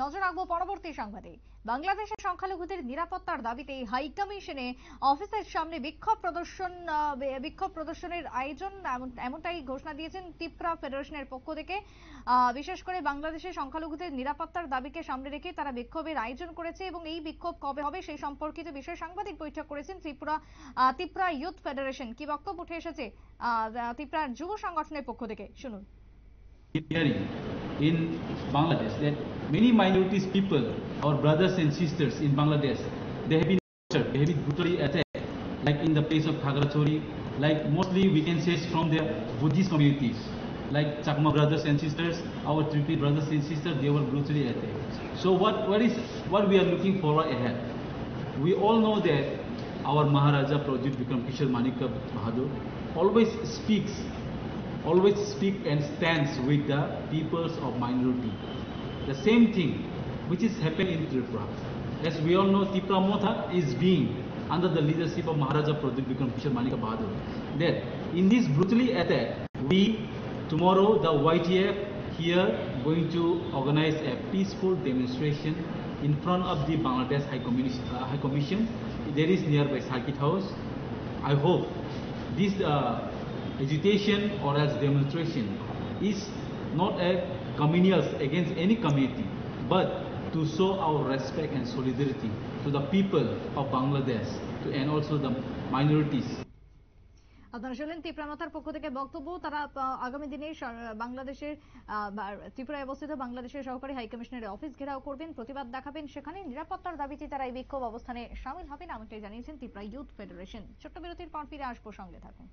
নজর রাখবো পরবর্তী সংবাদে। বাংলাদেশের সংখ্যালঘুদের নিরাপত্তার দাবিতে হাইকমিশনে অফিসের সামনে বিক্ষোভ প্রদর্শনের আয়োজন এমনটাই ঘোষণা দিয়েছেন ত্রিপুরা ফেডারেশনের পক্ষ থেকে। বিশেষ করে বাংলাদেশের সংখ্যালঘুদের নিরাপত্তার দাবিকে সামনে রেখে তারা বিক্ষোভের আয়োজন করেছে এবং এই বিক্ষোভ কবে হবে সেই সম্পর্কিত বিষয়ে সাংবাদিক বৈঠক করেছেন ত্রিপুরা ইউথ ফেডারেশন। কি বক্তব্য উঠে এসেছে ত্রিপুরা যুব সংগঠনের পক্ষ থেকে, শুনুন। Hearing in Bangladesh that many minorities people, our brothers and sisters in Bangladesh, they have been tortured, they have been brutally attacked, like in the place of Khagrachori, like mostly we can say from the Buddhist communities, like Chakma brothers and sisters, our Tripi brothers and sisters, they were brutally attacked. So what we are looking forward ahead? We all know that our Maharaja Projit Vikram Kishore Manika Bahadur always speak and stands with the peoples of minority. The same thing which is happening in Tripura. As we all know, Tripura Motha is being under the leadership of Maharaja Pradip Vikram Kishore Manika Bahadur. That in this brutally attack, we tomorrow the YTF here going to organize a peaceful demonstration in front of the Bangladesh High Commission. There is nearby Circuit House. I hope this agitation or as demonstration is not a communal against any community, but to show our respect and solidarity to the people of Bangladesh and also the minorities. আপনারা শুনলেন ত্রিপুরা মাতার পক্ষ থেকে বক্তব্য। তারা আগামী দিনে বাংলাদেশের ত্রিপুরায় অবস্থিত বাংলাদেশের সহকারী হাইকমিশনারের অফিস ঘেরাও করবেন, প্রতিবাদ দেখাবেন, সেখানে নিরাপত্তার দাবিতে তারা এই বিক্ষোভ অবস্থানে সামিল হবেন, এমনটাই জানিয়েছেন ত্রিপুরা ইউথ ফেডারেশন। ছোট্ট বিরতির পর ফিরে আসবো, সঙ্গে থাকুন।